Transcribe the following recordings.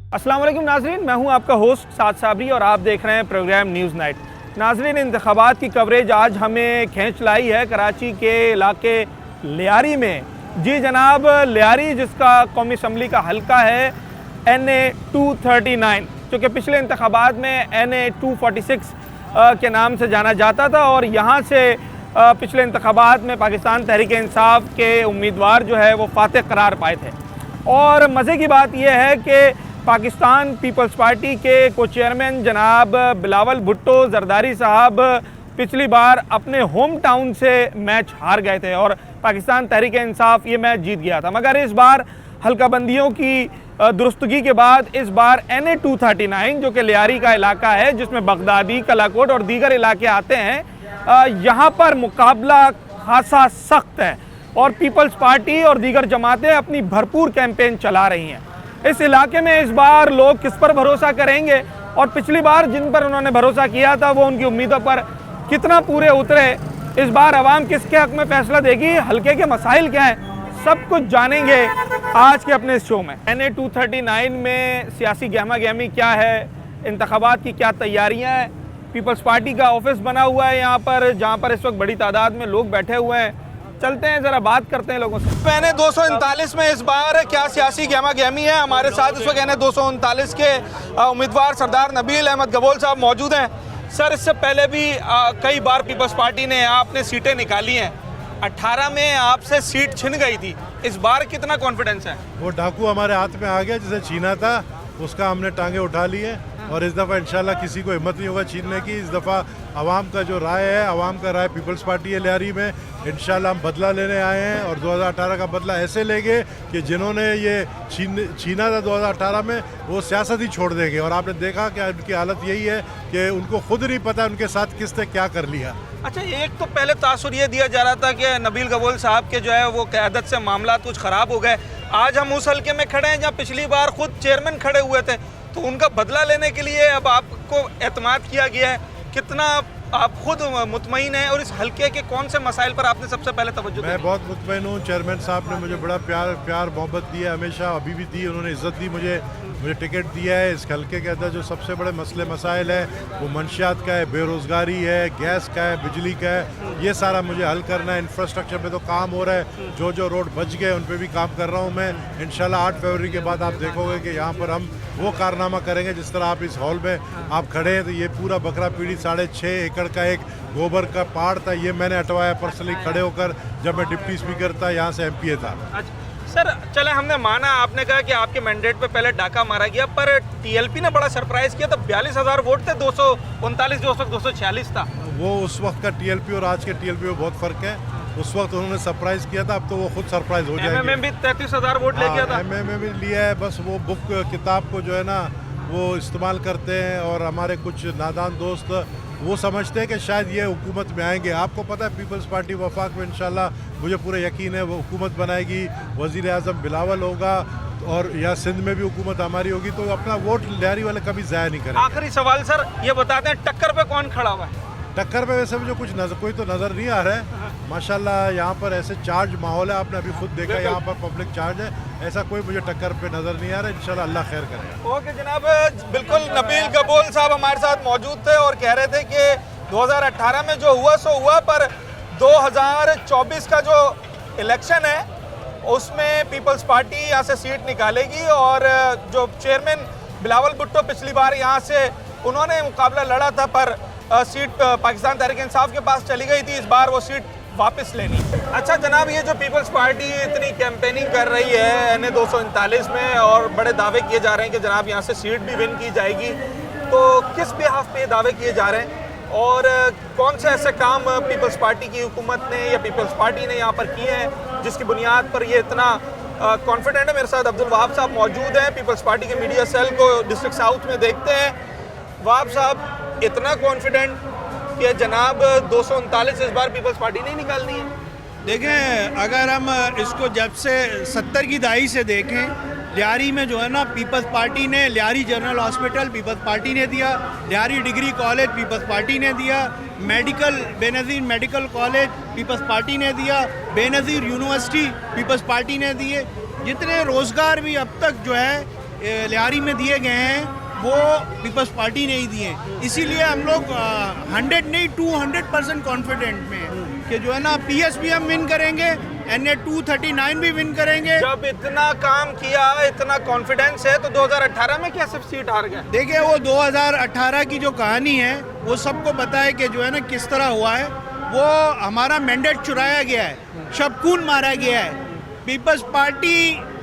अस्सलाम वालेकुम नाजरीन, मैं हूं आपका होस्ट साद साबरी और आप देख रहे हैं प्रोग्राम न्यूज़ नाइट। नाजरीन, इंतखाबात की कवरेज आज हमें खींच लाई है कराची के इलाके लियारी में। जी जनाब, लियारी जिसका कौमी असम्बली का हल्का है NA 239, जो कि पिछले इंतखाबात में NA 246 के नाम से जाना जाता था और यहाँ से पिछले इंतखाबात में पाकिस्तान तहरीक इंसाफ के उम्मीदवार जो है वो फातह करार पाए थे। और मज़े की बात यह है कि पाकिस्तान पीपल्स पार्टी के को चेयरमैन जनाब बिलावल भुट्टो जरदारी साहब पिछली बार अपने होम टाउन से मैच हार गए थे और पाकिस्तान तहरीक इंसाफ ये मैच जीत गया था। मगर इस बार हल्का बंदियों की दुरुस्तगी के बाद इस बार NA 239 जो कि लियारी का इलाका है, जिसमें बगदादी, कलाकोट और दीगर इलाके आते हैं, यहाँ पर मुकाबला खासा सख्त है और पीपल्स पार्टी और दीगर जमातें अपनी भरपूर कैंपेन चला रही हैं। इस इलाके में इस बार लोग किस पर भरोसा करेंगे और पिछली बार जिन पर उन्होंने भरोसा किया था वो उनकी उम्मीदों पर कितना पूरे उतरे, इस बार आवाम किसके हक में फैसला देगी, हल्के के मसाइल क्या हैं, सब कुछ जानेंगे आज के अपने इस शो में। NA 239 में सियासी गहमा गहमी क्या है, इंतखाबात की क्या तैयारियाँ हैं, पीपल्स पार्टी का ऑफिस बना हुआ है यहाँ पर, जहाँ पर इस वक्त बड़ी तादाद में लोग बैठे हुए हैं। चलते हैं जरा बात करते हैं लोगों से। NA 239 में इस बार क्या सियासी गहमा गहमी है, हमारे साथ इस वक्त NA 239 के उम्मीदवार सरदार नबील अहमद गबोल साहब मौजूद हैं। सर, इससे पहले भी कई बार पीपल्स पार्टी ने आपने सीटें निकाली हैं, 18 में आपसे सीट छिन गई थी, इस बार कितना कॉन्फिडेंस है? वो डाकू हमारे हाथ में आ गया जिसे छीना था, उसका हमने टांगे उठा ली है और इस दफ़ा इंशाल्लाह किसी को हिम्मत नहीं होगा छीनने की। इस दफ़ा आवाम का जो राय है, आवाम का राय पीपल्स पार्टी है लियारी में, इंशाल्लाह हम बदला लेने आए हैं और 2018 का बदला ऐसे लेंगे कि जिन्होंने ये छीना था 2018 में, वो सियासत ही छोड़ देंगे। और आपने देखा कि उनकी हालत यही है कि उनको खुद नहीं पता उनके साथ किसने क्या कर लिया। अच्छा, एक तो पहले तासुर ये दिया जा रहा था कि नबील गबोल साहब के जो है वो क़यादत से मामला कुछ ख़राब हो गए। आज हम उस हल्के में खड़े हैं जहाँ पिछली बार खुद चेयरमैन खड़े हुए थे, तो उनका बदला लेने के लिए अब आपको एतमाद किया गया है, कितना आप खुद मुतमईन हैं और इस हल्के के कौन से मसाइल पर आपने सबसे पहले तवज्जो दी? मैं बहुत मुतमईन हूँ। चेयरमैन साहब ने मुझे बड़ा प्यार मोहब्बत दी है, हमेशा अभी भी दी, उन्होंने इज़्ज़त दी मुझे टिकट दिया है। इस हल्के के अंदर जो सबसे बड़े मसले मसाइल है वो मंशियात का है, बेरोज़गारी है, गैस का है, बिजली का है, ये सारा मुझे हल करना है। इंफ्रास्ट्रक्चर पे तो काम हो रहा है, जो रोड बच गए उन पर भी काम कर रहा हूँ मैं। इंशाल्लाह 8 फरवरी के बाद आप देखोगे कि यहाँ पर हम वो कारनामा करेंगे। जिस तरह आप इस हॉल में आप खड़े हैं, तो ये पूरा बकरा पीढ़ी 6.5 एकड़ का एक गोबर का पहाड़ था, ये मैंने हटवाया पर्सनली खड़े होकर, जब मैं डिप्टी स्पीकर था, यहाँ से MPA था। अच्छा सर, चले हमने माना, आपने कहा कि आपके मैंडेट पे पहले डाका मारा गया, पर TLP ने बड़ा सरप्राइज किया था, 42,000 वोट थे, 239 जो 246 था। वो उस वक्त का TLP और आज के TLP में बहुत फ़र्क है। उस वक्त उन्होंने सरप्राइज किया था, अब तो वो खुद सरप्राइज हो जाएंगे। MMA भी 33,000 वोट ले गया था। MMA भी लिया है, बस वो बुक किताब को जो है ना वो इस्तेमाल करते हैं और हमारे कुछ नादान दोस्त वो समझते हैं कि शायद ये हुकूमत में आएंगे। आपको पता है पीपल्स पार्टी वफाक में इंशाल्लाह मुझे पूरा यकीन है वो हुकूमत बनाएगी, वज़ीर आज़म बिलावल होगा और या सिंध में भी हुकूमत हमारी होगी, तो अपना वोट लियारी वाले कभी ज़ाया नहीं करेंगे। आखिरी सवाल सर, ये बताते हैं टक्कर पे कौन खड़ा हुआ है? टक्कर पे वैसे मुझे कुछ कोई तो नज़र नहीं आ रहा है माशाल्लाह। यहाँ पर ऐसे चार्ज माहौल है, आपने अभी खुद देखा, यहाँ पर पब्लिक चार्ज है, ऐसा कोई मुझे टक्कर पे नज़र नहीं आ रहा है। इंशाल्लाह अल्लाह खैर करे। ओके जनाब, बिल्कुल नबील गबोल साहब हमारे साथ मौजूद थे और कह रहे थे कि 2018 में जो हुआ सो हुआ, पर 2024 का जो इलेक्शन है उसमें पीपल्स पार्टी यहाँ से सीट निकालेगी और जो चेयरमैन बिलावल भुट्टो पिछली बार यहाँ से उन्होंने मुकाबला लड़ा था, पर सीट पाकिस्तान तहरीक इंसाफ के पास चली गई थी, इस बार वो सीट वापस लेनी। अच्छा जनाब, ये जो पीपल्स पार्टी इतनी कैंपेनिंग कर रही है NA 239 में और बड़े दावे किए जा रहे हैं कि जनाब यहाँ से सीट भी विन की जाएगी, तो किस बिहाफ पे दावे किए जा रहे हैं और कौन से ऐसे काम पीपल्स पार्टी की हुकूमत ने या पीपल्स पार्टी ने यहाँ पर किए हैं जिसकी बुनियाद पर ये इतना कॉन्फिडेंट है? मेरे साथ अब्दुल वहाब साहब मौजूद हैं, पीपल्स पार्टी के मीडिया सेल को डिस्ट्रिक्ट साउथ में देखते हैं। वहाब साहब, इतना कॉन्फिडेंट कि जनाब 239 इस बार पीपल्स पार्टी नहीं निकालनी है? देखें, अगर हम इसको जब से 70 की दहाई से देखें, लियारी में जो है ना पीपल्स पार्टी ने, Lyari general hospital people's party ने दिया, Lyari degree college people's party ने दिया, Benazir medical college people's party ने दिया, बेनज़ीर यूनिवर्सिटी पीपल्स पार्टी ने दिए। जितने रोज़गार भी अब तक जो है लियारी में दिए गए हैं वो पीपल्स पार्टी ने ही दिए हैं। इसीलिए हम लोग 100 नहीं 200% कॉन्फिडेंट में हैं कि जो है ना पीएस भी हम विन करेंगे, NA 239 भी विन करेंगे। जब इतना काम किया, इतना कॉन्फिडेंस है, तो 2018 में क्या सिर्फ सीट हार गए? देखिए वो 2018 की जो कहानी है वो सबको पता है कि जो है ना किस तरह हुआ है। वो हमारा मैंडेट चुराया गया है, शबकून मारा गया है। पीपल्स पार्टी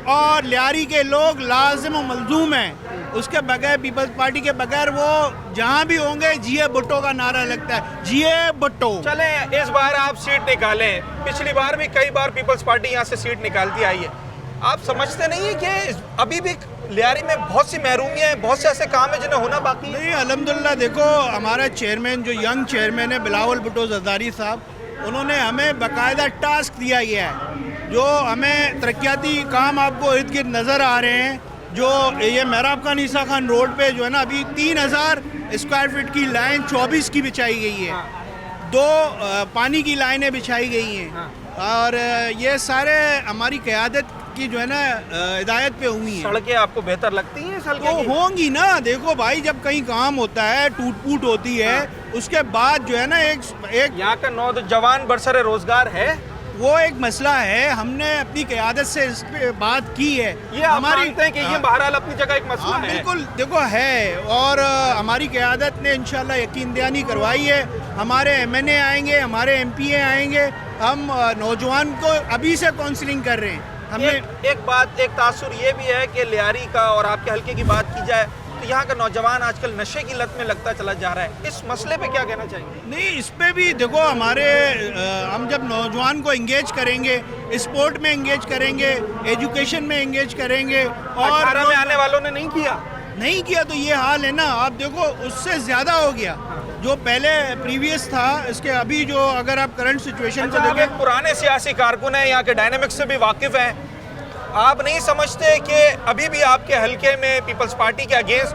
और लियारी के लोग लाजिम व मलजूम हैं। उसके बगैर, पीपल्स पार्टी के बगैर वो जहाँ भी होंगे जिए भुट्टो का नारा लगता है, जिए भुट्टो। चले इस बार आप सीट निकालें, पिछली बार भी कई बार पीपल्स पार्टी यहाँ से सीट निकालती आई है। आप समझते नहीं है कि अभी भी लियारी में बहुत सी महरूमियाँ हैं, बहुत से ऐसे काम है जिन्हें होना बाकी है? नहीं, अल्हम्दुलिल्लाह देखो हमारा चेयरमैन जो यंग चेयरमैन है बिलावल भुट्टो जरदारी साहब, उन्होंने हमें बाकायदा टास्क दिया गया है। जो हमें तरक्याती काम आपको इर्द गिर्द नज़र आ रहे हैं। जो ये मेहराब खान ईसा खान रोड पे जो है ना अभी 3000 स्क्वायर फीट की लाइन 24 की बिछाई गई है। 2 पानी की लाइनें बिछाई गई हैं। और ये सारे हमारी क़यादत की जो है ना हिदायत पे हुई हैं। सड़कें आपको बेहतर लगती हैं? तो होंगी ना, देखो भाई जब कहीं काम होता है, टूट फूट होती है, उसके बाद जो है ना एक यहाँ का नौजवान बरसरे रोजगार है, वो एक मसला है। हमने अपनी क़यादत से इस पे बात की है। ये आप मानते हैं कि ये बहरहाल अपनी जगह एक मसला है? बिल्कुल, देखो है। और हमारी क़यादत ने इंशाल्लाह यकीन दहानी करवाई है। हमारे MNA आएंगे, हमारे MPA आएंगे। हम नौजवान को अभी से काउंसलिंग कर रहे हैं। हमने एक तासुर ये भी है कि लियारी का और आपके हल्के की बात की जाए तो यहाँ का नौजवान आजकल नशे की लत में लगता चला जा रहा है। इस मसले पे क्या कहना चाहेंगे? नहीं, इस पे भी देखो हमारे हम जब नौजवान को एंगेज करेंगे, स्पोर्ट में एंगेज करेंगे, एजुकेशन में एंगेज करेंगे, और 18 में आने वालों ने नहीं किया तो ये हाल है ना। आप देखो उससे ज़्यादा हो गया जो पहले प्रीवियस था। इसके अभी जो अगर आप करंट सिचुएशन को आप एक पुराने सियासी कारकुन हैं, यहाँ के डायनामिक्स से भी वाकिफ़ हैं। आप नहीं समझते कि अभी भी आपके हल्के में पीपल्स पार्टी के अगेंस्ट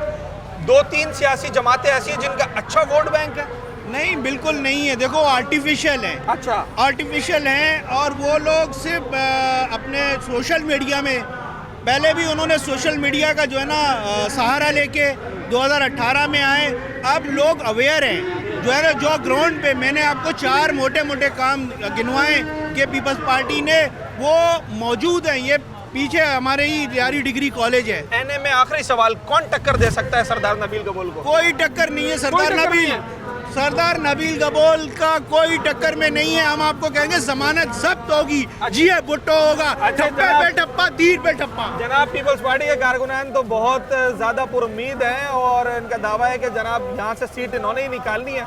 2-3 सियासी जमातें ऐसी हैं जिनका अच्छा वोट बैंक है? नहीं, बिल्कुल नहीं है। देखो आर्टिफिशियल है। अच्छा, आर्टिफिशियल हैं। और वो लोग सिर्फ अपने सोशल मीडिया में, पहले भी उन्होंने सोशल मीडिया का जो है ना सहारा लेके 2018 में आए। अब लोग अवेयर हैं जो है ना, जो ग्राउंड पे मैंने आपको 4 मोटे मोटे काम गिनवाए कि पीपल्स पार्टी ने, वो मौजूद हैं। ये पीछे हमारे ही लियारी डिग्री कॉलेज है। NA में आखिरी सवाल, कौन टक्कर दे सकता है सरदार नबील गबोल को? कोई टक्कर नहीं है सरदार नबील गबोल का कोई टक्कर में नहीं है। हम आपको कहेंगे जमानत जब्त होगी, जिए भुट्टो होगा, ठप्पे पे ठप्पा, तीर पे ठप्पा। जनाब पीपल्स पार्टी के कारकुनान तो बहुत ज़्यादा पुरुम्मीद हैं और इनका दावा है कि जनाब यहाँ से सीट इन्होंने ही निकालनी है।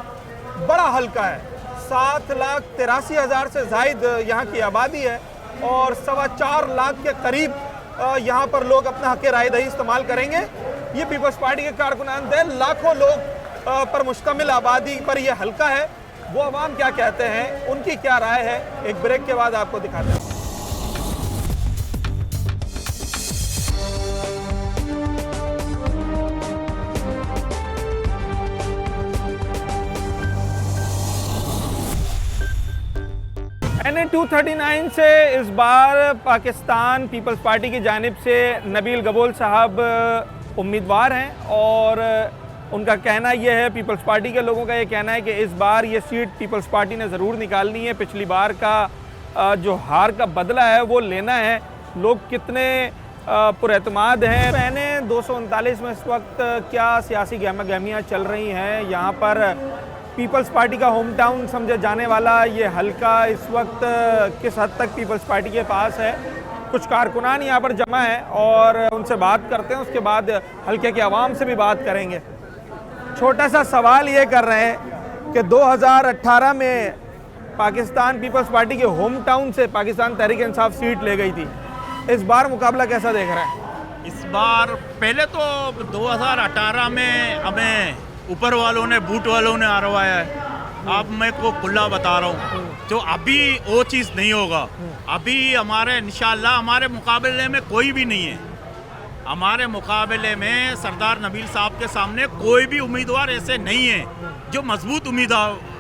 बड़ा हल्का है, 7,83,000 से ज़ायद यहाँ की आबादी है और 4.25 लाख के करीब यहाँ पर लोग अपना हक़ राय दही इस्तेमाल करेंगे। ये पीपल्स पार्टी के कारकुनान थे, लाखों लोग पर मुश्तमिल आबादी पर यह हल्का है। वो अवाम क्या कहते हैं, उनकी क्या राय है, एक ब्रेक के बाद आपको दिखाते हैं। NA 239 से इस बार पाकिस्तान पीपल्स पार्टी की जानिब से नबील गबोल साहब उम्मीदवार हैं और उनका कहना यह है, पीपल्स पार्टी के लोगों का ये कहना है कि इस बार ये सीट पीपल्स पार्टी ने ज़रूर निकालनी है। पिछली बार का जो हार का बदला है वो लेना है। लोग कितने पुरएतमाद हैं। NA 239 में इस वक्त क्या सियासी गहमा गहमियाँ चल रही हैं? यहाँ पर पीपल्स पार्टी का होम टाउन समझा जाने वाला ये हल्का इस वक्त किस हद तक पीपल्स पार्टी के पास है? कुछ कारकुनान यहाँ पर जमा है और उनसे बात करते हैं, उसके बाद हल्के के अवाम से भी बात करेंगे। छोटा सा सवाल ये कर रहे हैं कि 2018 में पाकिस्तान पीपल्स पार्टी के होम टाउन से पाकिस्तान तहरीक इंसाफ सीट ले गई थी। इस बार मुकाबला कैसा देख रहे हैं? इस बार पहले तो 2018 में हमें ऊपर वालों ने, बूट वालों ने हरवाया है। अब मैं को खुला बता रहा हूँ, तो अभी वो चीज़ नहीं होगा। अभी हमारे इंशाल्लाह हमारे मुकाबले में कोई भी नहीं है। हमारे मुकाबले में सरदार नबील साहब के सामने कोई भी उम्मीदवार ऐसे नहीं है जो मजबूत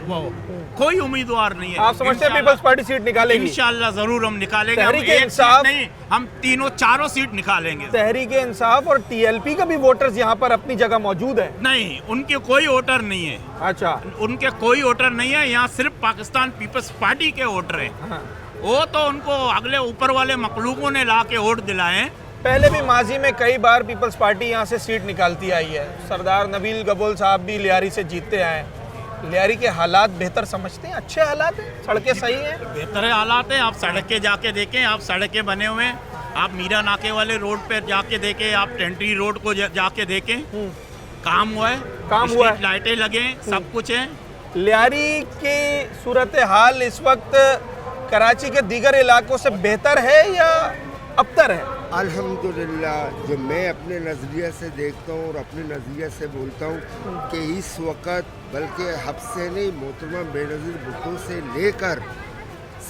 वो कोई उम्मीदवार नहीं है। आप समझते हैं पीपल्स पार्टी सीट निकालेगी? इंशाल्लाह जरूर हम निकालेंगे। हम तहरीक एक इंसाफ- सीट नहीं, हम तीनों चारों सीट निकालेंगे। तहरीक इंसाफ और टीएलपी का भी वोटर्स यहाँ पर अपनी जगह मौजूद है। नहीं, उनके कोई वोटर नहीं है। अच्छा, उनके कोई वोटर नहीं है। यहाँ सिर्फ पाकिस्तान पीपल्स पार्टी के वोटर हैं। हाँ। वो तो उनको अगले ऊपर वाले मखलूकों ने ला के वोट दिलाए। पहले भी माजी में कई बार पीपल्स पार्टी यहाँ से सीट निकालती आई है। सरदार नबील गबोल साहब भी लियारी से जीतते आए। लियारी के हालात बेहतर समझते हैं? अच्छे हालात हैं? सड़कें सही हैं? बेहतर हालात है। आप सड़कें जाके देखें, आप सड़कें बने हुए हैं। आप मीरा नाके वाले रोड पे जाके देखें, आप टेंटरी रोड को जाके देखें, काम हुआ है, काम हुआ है। लाइटें लगे, सब कुछ है। लियारी की सूरत हाल इस वक्त कराची के दीगर इलाकों से बेहतर है या अबतर है? अल्हम्दुलिल्लाह, जो मैं अपने नज़रिए से देखता हूँ और अपने नज़रिए से बोलता हूँ कि इस वक्त बल्कि हब से नहीं, मोहतरमा बेनज़ीर भुट्टो से लेकर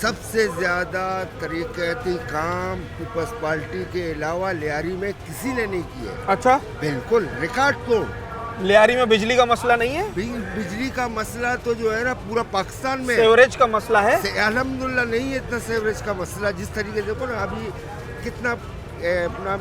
सबसे ज़्यादा तरीक़ती काम पीपल्स पार्टी के अलावा लियारी में किसी ने नहीं किया। अच्छा, बिल्कुल रिकॉर्ड तोड़। लियारी में बिजली का मसला नहीं है? बिजली का मसला तो जो है ना पूरा पाकिस्तान में, सेवरेज का मसला है? अल्हम्दुलिल्लाह नहीं है इतना सेवरेज का मसला। जिस तरीके से देखो ना अभी कितना अपना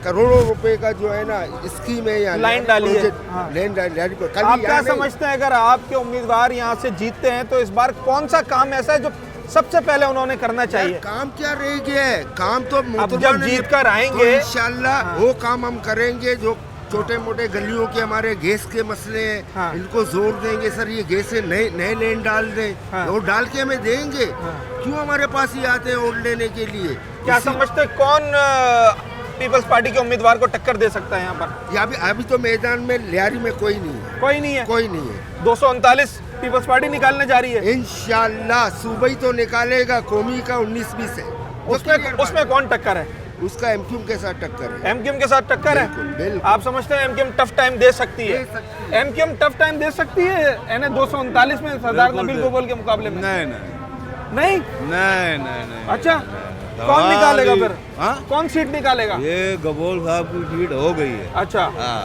करोड़ों रुपए का जो है ना स्कीम है यहाँ लाइन डाली है। हाँ। लाइन डाली पर आप क्या समझते हैं अगर आपके उम्मीदवार यहाँ से जीतते हैं तो इस बार कौन सा काम ऐसा है जो सबसे पहले उन्होंने करना चाहिए? काम क्या रह गया है? काम तो अब जब जीत कर आएंगे इंशाल्लाह वो काम हम करेंगे। जो छोटे मोटे गलियों के हमारे गैस के मसले हैं, हाँ। इनको जोर देंगे। सर ये गैस से नए लेन डाल दें, हाँ। वो डाल के हमें देंगे। हाँ। क्यों हमारे पास ही आते हैं वोट लेने के लिए? क्या समझते हैं कौन पीपल्स पार्टी के उम्मीदवार को टक्कर दे सकता है यहाँ पर? अभी तो मैदान में लियारी में कोई नहीं है। कोई नहीं है? कोई नहीं है। 239 पीपल्स पार्टी निकालने जा रही है। इंशाल्लाह सूबाई तो निकालेगा, कौमी का 19-20 है। उसमें कौन टक्कर है? उसका एमक्यूएम के साथ टक्कर है। एमक्यूएम के साथ टक्कर है? बिल्कुल। आप समझते हैं एमक्यूएम टफ टाइम दे सकती है? दे सकती है। एमक्यूएम टफ टाइम दे सकती है यानी 239 में सरदार नबील गबोल के मुकाबले में? नहीं नहीं? नहीं नहीं नहीं। अच्छा, कौन निकालेगा फिर? हाँ? कौन सीट निकालेगा? ये गबोल साहब की सीट हो गई है। अच्छा, हाँ,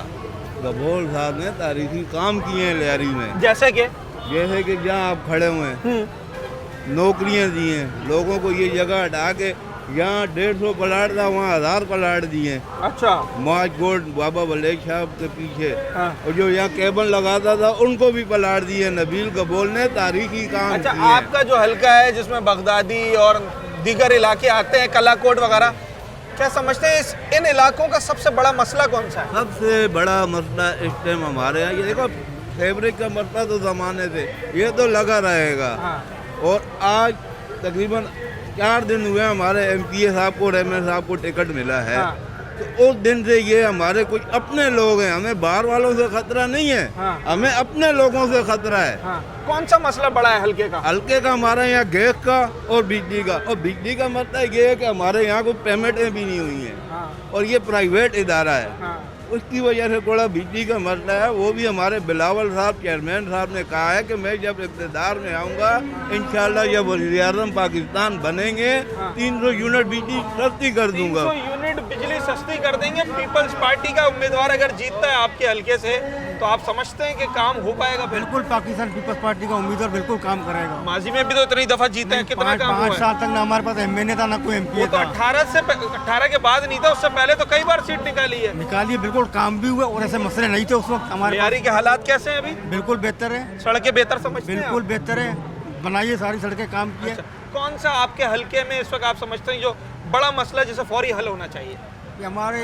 गबोल साहब ने तारीखी काम किए हैं लियारी में। जैसे कि जैसे कि जहाँ आप खड़े हुए हैं, नौकरियाँ दी हैं लोगों को। ये जगह हटा के यहाँ 150 प्लाट था, वहाँ 1000 प्लाट दिए। अच्छा, माज गोल्ड बाबा वलेश साहब के पीछे, हाँ। और जो यहाँ केबल लगाता था उनको भी प्लाट दिए। नबील गबोल ने तारीखी काम अच्छा, किए हैं। आपका जो हल्का है जिसमें बगदादी और दीगर इलाके आते हैं, कलाकोट वगैरह, क्या समझते हैं इन इलाकों का सबसे बड़ा मसला कौन सा है? सबसे बड़ा मसला इस टाइम हमारे यहाँ, ये देखो फैब्रिक का मसला तो ज़माने से ये तो लगा रहेगा। हाँ। और आज तकरीबन 4 दिन हुए हमारे एमपीए साहब को और एमएल साहब को टिकट मिला है। हाँ। तो उस दिन से ये हमारे कुछ अपने लोग हैं, हमें बाहर वालों से खतरा नहीं है। हाँ। हमें अपने लोगों से खतरा है। हाँ। कौन सा मसला बड़ा है हल्के का? हल्के का हमारे यहाँ गैस का और बिजली का। और बिजली का मतलब ये है कि हमारे यहाँ कोई पेमेंटें भी नहीं हुई हैं। हाँ। और ये प्राइवेट इदारा है। हाँ। उसकी वजह से थोड़ा बिजली का मसला है। वो भी हमारे बिलावल साहब चेयरमैन साहब ने कहा है कि मैं जब इक़्तिदार में आऊँगा इंशाल्लाह जब वज़ीर-ए-आज़म पाकिस्तान बनेंगे 300 यूनिट बिजली सस्ती कर दूंगा। 300 यूनिट बिजली सस्ती कर देंगे। पीपल्स पार्टी का उम्मीदवार अगर जीतता है आपके हल्के से तो आप समझते हैं कि काम हो पाएगा? बिल्कुल, पाकिस्तान पीपल्स पार्टी का उम्मीदवार बिल्कुल काम करेगा। माजी में भी तो इतनी दफा जीते हैं, कितना काम हुआ 5 है? साल तक ना हमारे पास एमएनए था ना कोई वो एमपीए तो था। 18 के बाद नहीं था, उससे पहले तो कई बार सीट निकाली है। निकालिए, बिल्कुल काम भी हुआ और ऐसे मसले नहीं थे उस वक्त हमारे लियारी के हालात कैसे हैं अभी? पास। बिल्कुल बेहतर है, सड़कें बेहतर समझते हैं बिल्कुल आप? बेहतर है। बनाइए सारी सड़कें, काम किए। अच्छा, कौन सा आपके हल्के में इस वक्त आप समझते हैं जो बड़ा मसला जिसे फौरी हल होना चाहिए? कि हमारे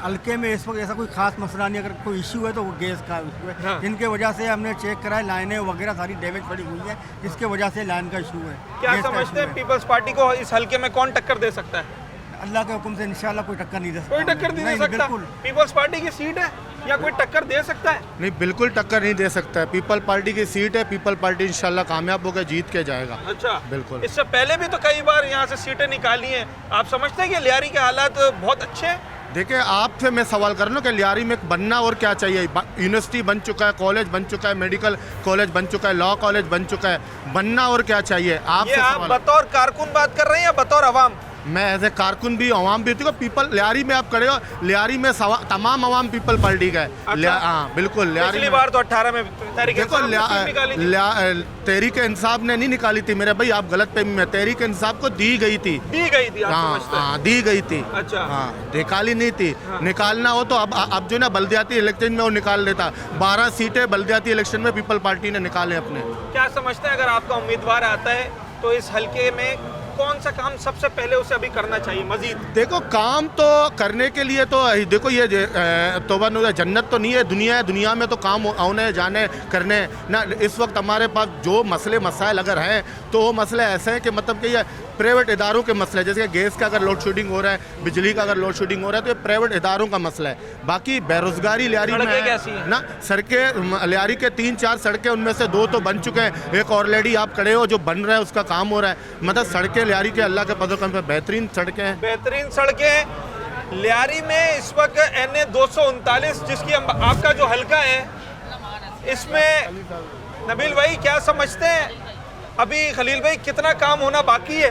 हल्के में इस वक्त ऐसा कोई खास मसला नहीं। अगर कोई इशू है तो वो गैस का इशू है। हाँ। जिनके वजह से हमने चेक कराए, लाइनें वगैरह सारी डैमेज पड़ी हुई है, इसके वजह से लाइन का इशू है। क्या गैस का समझते issue हैं है। पीपल्स पार्टी को इस हल्के में कौन टक्कर दे सकता है? अल्लाह के हुक्म से इंशाल्लाह कोई टक्कर नहीं दे सकता। कोई टक्कर नहीं दे सकता? बिल्कुल। पीपल्स पार्टी की सीट है या कोई टक्कर दे सकता है? नहीं, बिल्कुल टक्कर नहीं दे सकता है। पीपल पार्टी की सीट है, पीपल पार्टी इंशाल्लाह कामयाब होकर जीत के जाएगा। अच्छा, बिल्कुल। इससे पहले भी तो कई बार यहाँ से सीटें निकाली हैं। आप समझते हैं कि लियारी के हालात बहुत अच्छे हैं? देखिए, आपसे मैं सवाल कर रहा हूँ कि लियारी में बनना और क्या चाहिए। यूनिवर्सिटी बन चुका है, कॉलेज बन चुका है, मेडिकल कॉलेज बन चुका है, लॉ कॉलेज बन चुका है। बनना और क्या चाहिए? ये आपसे आप सवाल। बतौर कारकुन बात कर रहे हैं या बतौर अवाम? मैं एज ए कारकुन भी अवाम भी देखो पीपल लियारी में आप खड़े हो, लियारी में तमाम अवाम पीपल पार्टी का है। हाँ बिल्कुल, लियारी पिछली में बार तो 18 में तहरीक देखो तहरीक इंसाफ ने नहीं निकाली थी मेरे भाई, आप गलत फहमी में, तहरीक इंसाफ को दी गई थी। आप समझते हैं? हाँ दी गई थी। अच्छा। हाँ निकाली नहीं थी। निकालना हो तो अब जो ना बल्दियाती इलेक्शन में वो निकाल देता। 12 सीटें बल्दियाती इलेक्शन में पीपल पार्टी ने निकाले अपने। क्या समझते हैं अगर आपका उम्मीदवार आता है तो इस हलके में कौन सा काम सबसे पहले उसे अभी करना चाहिए मजीद? देखो काम तो करने के लिए तो देखो ये तोबा नूर जन्नत तो नहीं है, दुनिया है, दुनिया में तो काम आने जाने करने ना। इस वक्त हमारे पास जो मसले मसाइल अगर हैं तो वो मसले ऐसे हैं कि मतलब कि ये प्राइवेट इदारों के मसले, जैसे कि गैस का अगर लोड शेडिंग हो रहा है, बिजली का अगर लोड शेडिंग हो रहा है तो ये प्राइवेट इदारों का मसला है। बाकी बेरोजगारी लियारी में कैसी हैं? ना, सड़कें लियारी के 3-4 सड़कें उनमें से 2 तो बन चुके हैं, एक ऑलरेडी आप खड़े हो जो बन रहा है उसका काम हो रहा है। मतलब सड़कें लियारी के अल्लाह के पदों पे बेहतरीन सड़कें हैं। बेहतरीन सड़कें लियारी में इस वक्त NA 239 जिसकी आपका जो हलका है इसमें नबील भाई क्या समझते हैं अभी खलील भाई कितना काम होना बाकी है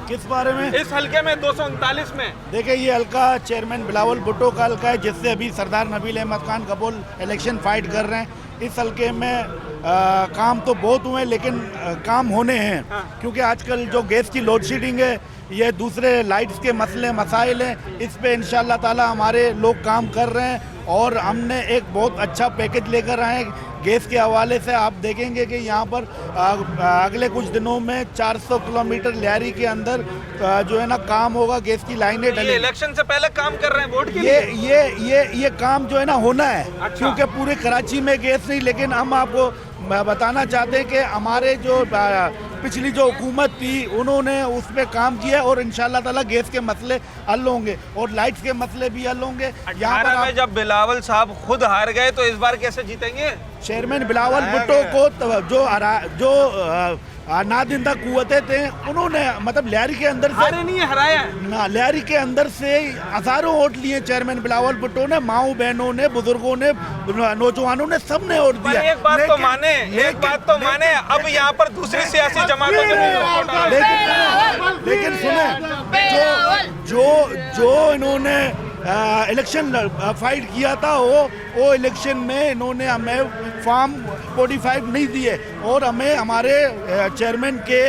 किस बारे में? इस हलके में 239 में? देखिए ये हल्का चेयरमैन बिलावल भुट्टो का हल्का है जिससे अभी सरदार नबील अहमद खान कबूल इलेक्शन फाइट कर रहे हैं। इस हल्के में काम तो बहुत हुए लेकिन काम होने हैं। क्योंकि आजकल जो गैस की लोड शेडिंग है, ये दूसरे लाइट्स के मसले मसाइल हैं, इस पे इंशाल्लाह ताला हमारे लोग काम कर रहे हैं और हमने एक बहुत अच्छा पैकेज लेकर आए हैं गैस के हवाले से। आप देखेंगे कि यहाँ पर अगले कुछ दिनों में 400 किलोमीटर लियारी के अंदर जो है ना काम होगा, गैस की लाइनें डलेंगी। इलेक्शन से पहले काम कर रहे हैं वोट के लिए? ये काम जो है ना होना है। अच्छा। क्योंकि पूरे कराची में गैस नहीं, लेकिन हम आपको बताना चाहते हैं कि हमारे जो पिछली जो हुकूमत थी उन्होंने उस पर काम किया और इंशाल्लाह ताला गैस के मसले हल होंगे और लाइट्स के मसले भी हल होंगे। यहाँ पर जब बिलावल साहब खुद हार गए तो इस बार कैसे जीतेंगे? चेयरमैन बिलावल भुट्टो को जो नादिंदा कुव्वतें थे उन्होंने मतलब लियारी के अंदर से नहीं हराया ना, लियारी के अंदर से हजारों वोट लिए चेयरमैन बिलावल भुट्टो ने। माओ बहनों ने, बुजुर्गों ने, नौजवानों ने सबने वोट दिया। एक बात तो माने अब यहाँ पर दूसरी सियासी जमातों लेकिन सुने जो इन्होंने इलेक्शन फाइट किया था वो इलेक्शन में इन्होंने हमें फॉर्म 45 नहीं दिए और हमें हमारे चेयरमैन के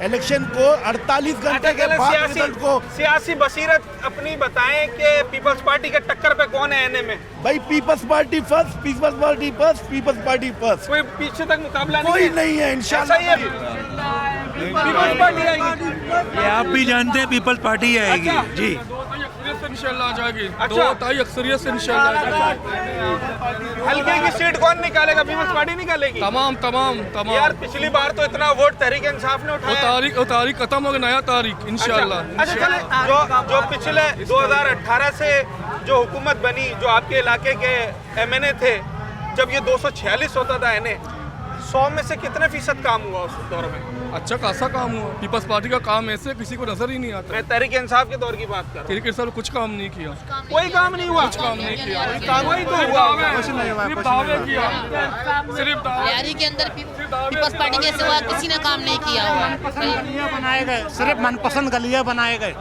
इलेक्शन को 48 घंटे के बाद रिजल्ट को सियासी बसीरत अपनी बताएं कि पीपल्स पार्टी के टक्कर पे कौन है NA में? भाई people's party first, people's party first, people's party first. कोई पीछे तक मुकाबला कोई नहीं है इंशाल्लाह। पीपल्स पार्टी आएगी। ये आप भी जानते हैं पीपल्स पार्टी आएगी। अच्छा। जी इंशाल्लाह आ जाएगी। अच्छा। 2 अक्सरियत से इंशाल्लाह आ जाएगी। हल्के की सीट कौन निकालेगा? पीपल्स पार्टी निकालेगी। तमाम यार पिछली बार तो इतना वोट तहरीक इंसाफ ने उठाया। वो तारीख खत्म हो गया, नया तारीख इंशाल्लाह। अच्छा चले जो पिछले 2018 से जो हुकूमत बनी, जो आपके इलाके के MNA थे, जब ये 246 होता था NA, 100 में से कितने फीसद काम हुआ उस दौर में? अच्छा खासा काम हुआ। पीपल्स पार्टी का काम ऐसे किसी को नजर ही नहीं आता। मैं तहरीक इंसाफ के दौर की बात कर रहा हूं। तहरीक इंसाफ कुछ काम नहीं किया। कोई काम नहीं हुआ। कुछ काम नहीं किया। कोई तो हुआ लियारी के अंदर पीपल्स पार्टी के सिवा किसी ने काम नहीं किया हुआ। बनाए गए सिर्फ मनपसंद गलियां बनाए गए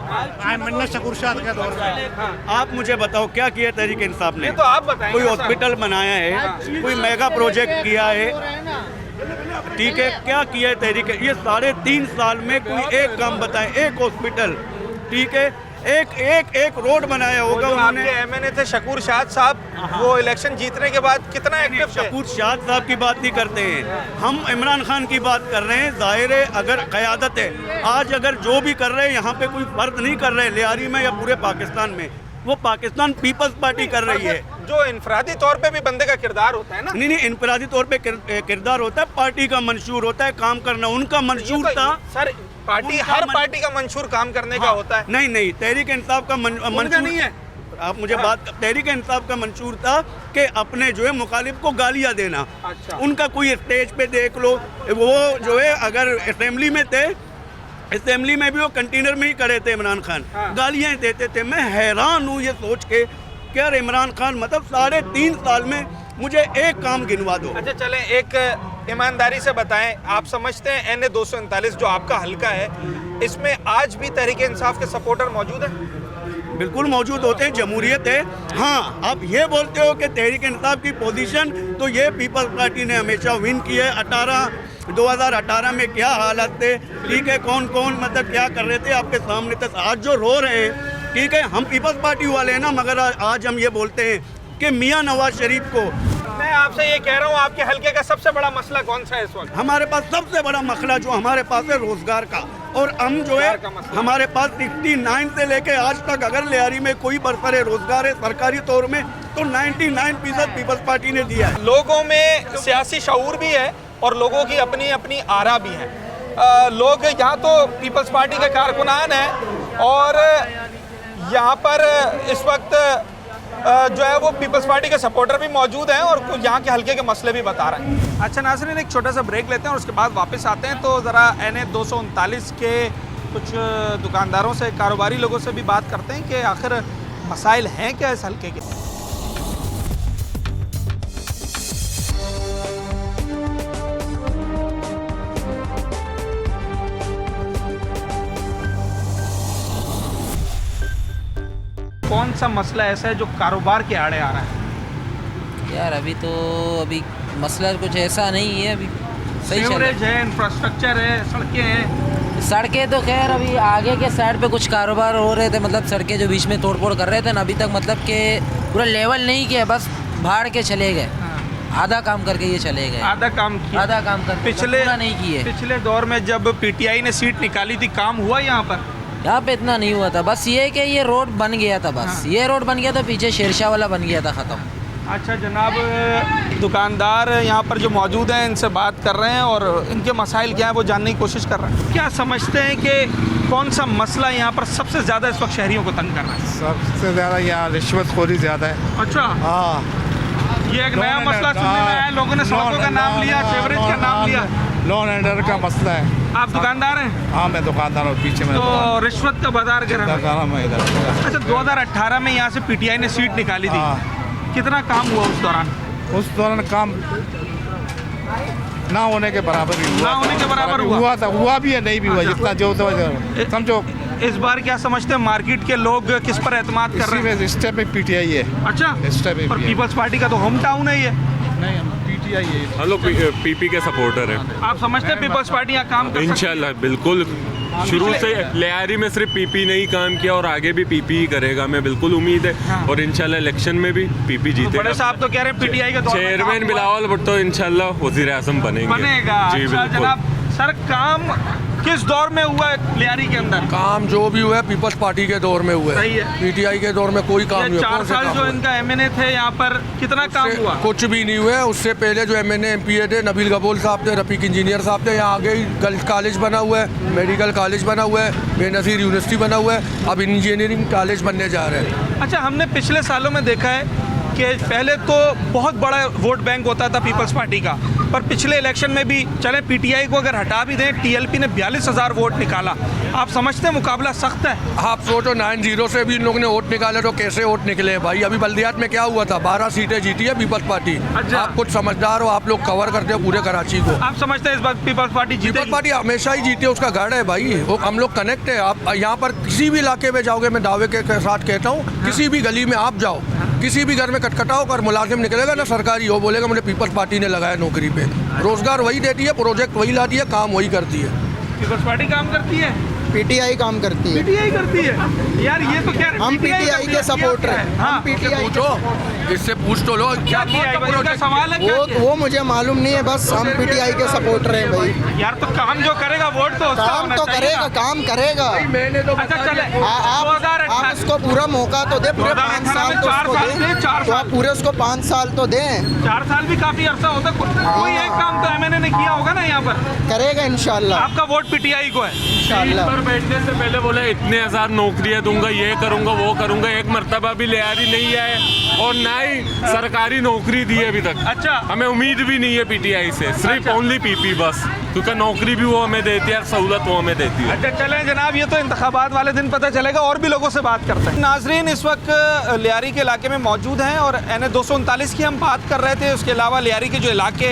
मिन्नत शकूर शाह के दौर में। आप मुझे बताओ क्या किया तहरीक इंसाफ ने? तो आप बताएं। कोई हॉस्पिटल बनाया है, कोई मेगा प्रोजेक्ट किया है, ठीक है, क्या किया है तहरीक? ये 3.5 साल में कोई एक काम बताए, एक हॉस्पिटल, ठीक है, एक रोड बनाया होगा उन्होंने। आपके MNA थे शकूर शाह साहब, वो इलेक्शन जीतने के बाद कितना एक्टिव थे? शकूर शाह साहब की बात नहीं करते हैं हम, इमरान खान की बात कर रहे हैं। जाहिर है अगर क़यादत है, आज अगर जो भी कर रहे हैं यहाँ पे कोई फर्क नहीं कर रहे लियारी में या पूरे पाकिस्तान में, वो पाकिस्तान पीपल्स पार्टी कर रही है। जो इनफरादी तौर पे भी बंदे का किरदार होता है ना? नहीं, इनफरादी तौर पे किरदार होता है, पार्टी का मंशूर होता है काम करना। उनका मंशूर था सर, पार्टी हर पार्टी का मंशूर काम करने का होता है। नहीं, तहरीक इंसाफ का मंशूर नहीं है। आप मुझे बात, तहरीक इंसाफ का मंशूर था कि अपने जो है मुखालिफ को गालियां देना। अच्छा। उनका कोई स्टेज पे देख लो, वो जो है अगर असेंबली में थे, असेंबली में भी वो कंटेनर में ही खड़े थे इमरान खान, गालियां देते थे। मैं हैरान हूँ ये सोच के कि यार इमरान खान मतलब 3.5 साल में मुझे एक काम गिनवा दो। अच्छा चलें, एक ईमानदारी से बताएं, आप समझते हैं NA 239 जो आपका हल्का है, इसमें आज भी तहरीक इंसाफ के सपोर्टर मौजूद हैं? बिल्कुल मौजूद होते हैं, जमहूरियत है। हाँ, आप ये बोलते हो कि तहरीक इंसाफ की पोजीशन, तो ये पीपल्स पार्टी ने हमेशा विन की है। 2018 में क्या हालत थे, ठीक है, कौन कौन मतलब क्या कर रहे थे आपके सामने तक, आज जो रो रहे हैं, ठीक है, हम पीपल्स पार्टी वाले हैं ना, मगर आज हम ये बोलते हैं कि मियां नवाज शरीफ को। मैं आपसे ये कह रहा हूँ, आपके हल्के का सबसे बड़ा मसला कौन सा है इस वक्त? हमारे पास सबसे बड़ा मसला जो हमारे पास है रोजगार का, और हम जो है हमारे पास 69 से लेके आज तक अगर लियारी में कोई बरसरे रोजगार है सरकारी तौर में तो 99% पीपल्स पार्टी ने दिया है। लोगों में सियासी शऊर भी है और लोगों की अपनी अपनी आरा भी है। लोग यहाँ तो पीपल्स पार्टी के कारकुनान हैं और यहाँ पर इस वक्त जो है वो पीपल्स पार्टी के सपोर्टर भी मौजूद हैं और यहाँ के हल्के के मसले भी बता रहे हैं। अच्छा नाज़रीन, एक छोटा सा ब्रेक लेते हैं और उसके बाद वापस आते हैं। तो ज़रा NA 239 के कुछ दुकानदारों से, कारोबारी लोगों से भी बात करते हैं कि आखिर मसाइल हैं क्या इस हल्के के। कौन सा मसला ऐसा है जो कारोबार के आड़े आ रहा है? यार अभी मसला कुछ ऐसा नहीं है, अभी सही चल रहा है। इंफ्रास्ट्रक्चर है, सड़कें हैं। सड़कें तो खैर अभी आगे के साइड पे कुछ कारोबार हो रहे थे, मतलब सड़कें जो बीच में तोड़ फोड़ कर रहे थे ना, अभी तक मतलब कि पूरा लेवल नहीं किया, बस भाड़ के चले गए। आधा काम करके ये चले गए, आधा काम कर पिछले नहीं किए। पिछले दौर में जब PTI ने सीट निकाली थी, काम हुआ यहाँ पे इतना नहीं हुआ था। बस ये कि ये रोड बन गया था, बस ये रोड बन गया था, पीछे शेरशाह वाला बन गया था, ख़त्म। अच्छा जनाब, दुकानदार यहाँ पर जो मौजूद हैं इनसे बात कर रहे हैं और इनके मसाइल क्या है वो जानने की कोशिश कर रहे हैं। क्या समझते हैं कि कौन सा मसला यहाँ पर सबसे ज़्यादा इस वक्त शहरियों को तंग कर रहा है? सबसे ज़्यादा यहाँ रिश्वतखोरी ज़्यादा है। अच्छा, हाँ, ये एक नया मसला सुनने में आया। लोगों ने सड़कों का नाम लिया, सेवरेज का नाम लिया। लॉ एंड ऑर्डर का मसला है। आप दुकानदार हैं? हाँ, मैं दुकानदार हूँ, पीछे में। तो रिश्वत का बाजार कर रहा है। अच्छा, 2018 में यहाँ से PTI ने सीट निकाली थी, कितना काम हुआ उस दौरान? उस दौरान काम ना होने के बराबर ही हुआ। ना होने के बराबर हुआ था, हुआ भी है, नहीं भी हुआ, जितना जो समझो। इस बार क्या समझते हैं, मार्केट के लोग किस पर एतमाद कर रहे हैं? इस टाइप में PTI है। अच्छा, पर पीपल्स पार्टी का तो होम टाउन है ये। नहीं, PTI है। हम लोग PP के सपोर्टर हैं। आप समझते हैं पीपल्स पार्टी यहाँ काम कर सकती है? इंशाल्लाह, बिल्कुल। शुरू से लियारी में सिर्फ PP ने ही काम किया और आगे भी PP ही करेगा, मैं बिल्कुल उम्मीद है। और इंशाल्लाह इलेक्शन में भी PP जीतेगा। बड़े साहब तो कह रहे हैं PTI के चेयरमैन बिलावल भुट्टो इंशाल्लाह वज़ीर आज़म बनेगा। जी बिल्कुल। जनाब सर, काम किस दौर में हुआ है लियारी के अंदर? काम जो भी हुआ है पीपल्स पार्टी के दौर में हुआ है। सही है। PTI के दौर में कोई काम नहीं हुआ। 4 साल जो इनका MNA थे यहाँ पर, कितना काम हुआ? कुछ भी नहीं हुआ है। उससे पहले जो MNA MPA थे, नबील गबोल साहब थे, रफीक इंजीनियर साहब थे, यहाँ आगे ही गर्ल्स कॉलेज बना हुआ है, मेडिकल कॉलेज बना हुआ है, बेनज़ीर यूनिवर्सिटी बना हुआ है, अब इंजीनियरिंग कॉलेज बनने जा रहे हैं। अच्छा, हमने पिछले सालों में देखा है कि पहले तो बहुत बड़ा वोट बैंक होता था पीपल्स पार्टी का, पर पिछले इलेक्शन में भी चले PTI को अगर हटा भी दें, TLP ने 42,000 वोट निकाला। आप समझते हैं मुकाबला सख्त है? आप सोचो 9-0 से भी इन लोगों ने वोट निकाले तो कैसे वोट निकले हैं भाई। अभी बल्दियात में क्या हुआ था, 12 सीटें जीती है पीपल्स पार्टी। अच्छा। आप कुछ समझदार हो, आप लोग कवर करते हो पूरे कराची को। आप समझते हैं इस बार पीपल्स पार्टी जीतेगी? पीपल्स पार्टी हमेशा ही जीती है, उसका गढ़ है भाई, वो हम लोग कनेक्ट है। आप यहाँ पर किसी भी इलाके में जाओगे, मैं दावे के साथ कहता हूँ, किसी भी गली में आप जाओ, किसी भी घर में खटखटाओ कर मुलाजिम निकलेगा ना सरकारी, वो बोलेगा मुझे पीपल्स पार्टी ने लगाया नौकरी पे। रोजगार वही देती है, प्रोजेक्ट वही लाती है, काम वही करती है। पीपल्स पार्टी काम करती है, PTI काम करती है। PTI करती है यार, ये तो क्या हम PTI के सपोर्टर हैं। हम PTI पूछो, इससे पूछ तो लो क्या किया सवाल है। वो मुझे मालूम नहीं है, बस हम PTI के सपोर्टर हैं भाई। यार तो काम जो करेगा वोट तो काम तो करेगा, काम करेगा। मैंने तो अच्छा चले, आप उसको पूरा मौका तो दे, पूरे 5 साल तो उसको दें, तो आप पूरे उसको 5 साल तो दें। 4 साल भी काफी अरसा होता है, कोई एक काम तो MNA ने किया होगा ना यहाँ पर। करेगा इंशाल्लाह। आपका वोट PTI को है इंशाल्लाह। पर बैठने से पहले बोले इतने हजार नौकरियां दूंगा, ये करूंगा वो करूंगा, एक मर्तबा भी लियारी नहीं आए और ना ही सरकारी नौकरी दी है अभी तक। अच्छा, हमें उम्मीद भी नहीं है पीटीआई से, सिर्फ ओनली पीपी बस, क्योंकि नौकरी भी वो हमें देती है और सहूलत वो हमें देती है। अच्छा चलें जनाब, ये तो इंतखाबात वाले दिन पता चलेगा, और भी लोगों से बात करते हैं। नाजरीन, इस वक्त लियारी के इलाके में मौजूद हैं और NH 239 की हम बात कर रहे थे। उसके अलावा लियारी के जो इलाके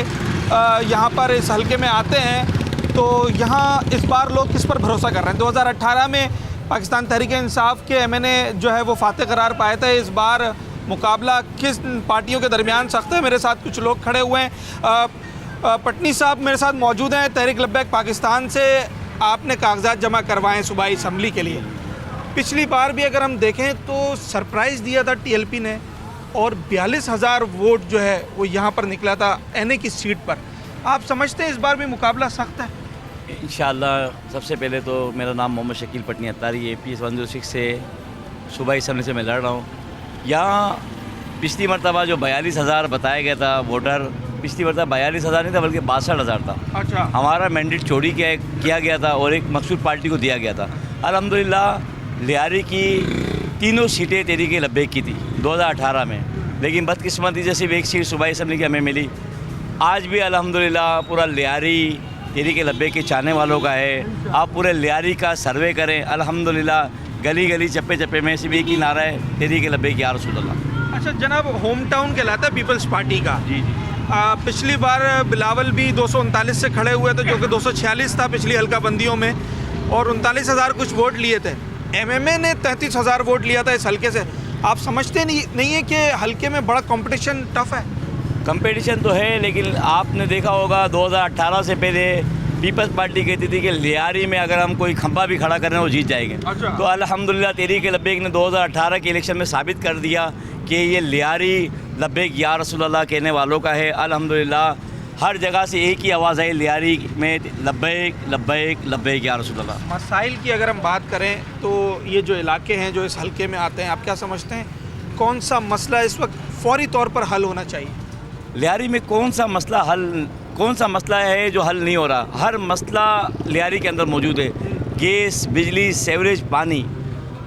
यहाँ पर इस हल्के में आते हैं, तो यहाँ इस बार लोग किस पर भरोसा कर रहे हैं? 2018 में पाकिस्तान तहरीक इंसाफ के MNA जो है वो फातह करार पाए थे। इस बार मुकाबला किस पार्टियों के दरमियान सख्त है? मेरे साथ कुछ लोग खड़े हुए हैं। पटनी साहब मेरे साथ मौजूद हैं। तहरीक लब्बैक पाकिस्तान से आपने कागजात जमा करवाएं सूबाई असम्बली के लिए। पिछली बार भी अगर हम देखें तो सरप्राइज़ दिया था TLP ने और 42,000 वोट जो है वो यहाँ पर निकला था NA की सीट पर। आप समझते हैं इस बार भी मुकाबला सख्त है? इंशाअल्लाह। सबसे पहले तो मेरा नाम मोहम्मद शकील पटनी अत्तारी, APS 106 से सूबाई असम्बली से मैं लड़ रहा हूँ। यहाँ पिछली मरतबा जो 42,000 बताया गया था वोटर, पिछली मरतबा 42,000 नहीं था बल्कि 62,000 था। अच्छा। हमारा मैंडेट चोरी किया गया था और एक मखसूस पार्टी को दिया गया था। अल्हम्दुलिल्लाह लियारी की तीनों सीटें तहरीक लब्बैक की थी 2018 में, लेकिन बदकिस्मती जैसे एक सीट सूबाई असम्बली की हमें मिली। आज भी अल्हम्दुलिल्लाह पूरा लियारी तहरीक लब्बैक के चाहने वालों का है। आप पूरे लियारी का सर्वे करें, अल्हम्दुलिल्लाह गली गली चप्पे चप्पे में सिर्फ एक ही नारा है, तहरीक लब्बैक या रसूल अल्लाह। अच्छा जनाब, होम टाउन कहलाता है पीपल्स पार्टी का। जी जी। पिछली बार बिलावल भी 239 से खड़े हुए थे, जो कि 246 था पिछली हल्का बंदियों में, और 39,000 कुछ वोट लिए थे। MMA ने 33,000 वोट लिया था इस हल्के से। आप समझते नहीं है कि हल्के में बड़ा कंपटीशन टफ है? कंपटीशन तो है, लेकिन आपने देखा होगा 2018 से पहले पीपल्स पार्टी कहती थी कि लियारी में अगर हम कोई खंभा भी खड़ा करें वो जीत जाएंगे। अच्छा। तो अल्हम्दुलिल्लाह तहरीक लब्बैक ने 2018 के इलेक्शन में साबित कर दिया कि ये लियारी लब्बैक या रसूल अल्लाह कहने वालों का है। अल्हम्दुलिल्लाह हर जगह से एक ही आवाज़ आई लियारी में, लब्बैक लब्बैक लब्बैक या रसूल अल्लाह। मसाइल की अगर हम बात करें तो ये जो इलाके हैं जो इस हल्के में आते हैं, आप क्या समझते हैं कौन सा मसला इस वक्त फौरी तौर पर हल होना चाहिए? लियारी में कौन सा मसला है जो हल नहीं हो रहा? हर मसला लियारी के अंदर मौजूद है। गैस, बिजली, सीवरेज, पानी।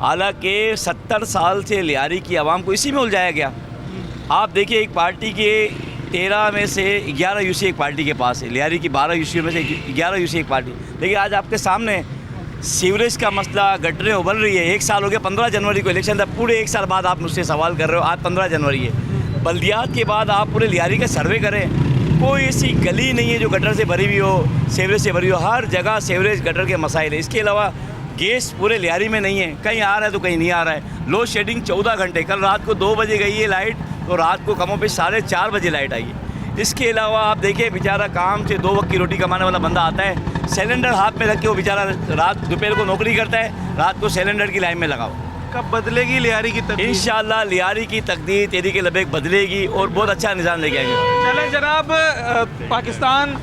हालांकि 70 साल से लियारी की आवाम को इसी में उलझाया गया। आप देखिए, एक पार्टी के 13 में से 11 यूसी एक पार्टी के पास है, लियारी की 12 यूसी में से 11 यूसी एक पार्टी। लेकिन आज आपके सामने सीवरेज का मसला, गटरें उबल रही है। 1 साल हो गया, 15 जनवरी को इलेक्शन था, पूरे 1 साल बाद आप मुझसे सवाल कर रहे हो। आज 15 जनवरी है। बल्दियात के बाद आप पूरे लियारी का सर्वे करें, कोई ऐसी गली नहीं है जो गटर से भरी हुई हो, सीवरेज से भरी हो। हर जगह सीवरेज गटर के मसाइल है। इसके अलावा गैस पूरे लियारी में नहीं है, कहीं आ रहा है तो कहीं नहीं आ रहा है। लोड शेडिंग 14 घंटे, कल रात को 2 बजे गई है लाइट, तो रात को कमों पे 4:30 बजे लाइट आई है। इसके अलावा आप देखिए, बेचारा काम से 2 वक्त की रोटी कमाने वाला बंदा आता है, सिलेंडर हाथ में रख के वो बेचारा दोपहर को नौकरी करता है, रात को सिलेंडर की लाइन में लगाओ। कब बदलेगी लियारी की तकदीर? इंशाअल्लाह लियारी की तकदीर तहरीक लब्बैक बदलेगी और बहुत अच्छा निज़ाम लेके आएंगे। चले जनाब, पाकिस्तान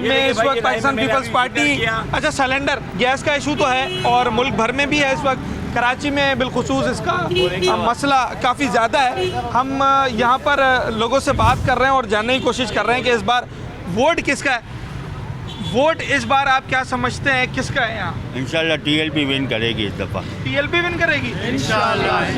में इस वक्त पाकिस्तान पीपल्स पार्टी, अच्छा सिलेंडर गैस का इशू तो है और मुल्क भर में भी है इस वक्त। कराची में बिलखुसूस इसका मसला काफ़ी ज़्यादा है। हम यहाँ पर लोगों से बात कर रहे हैं और जानने की कोशिश कर रहे हैं कि इस बार वोट किसका है। वोट इस बार आप क्या समझते हैं किसका है यहाँ? इंशाल्लाह TLP विन करेगी इस दफ़ा। TLP विन करेगी इंशाल्लाह।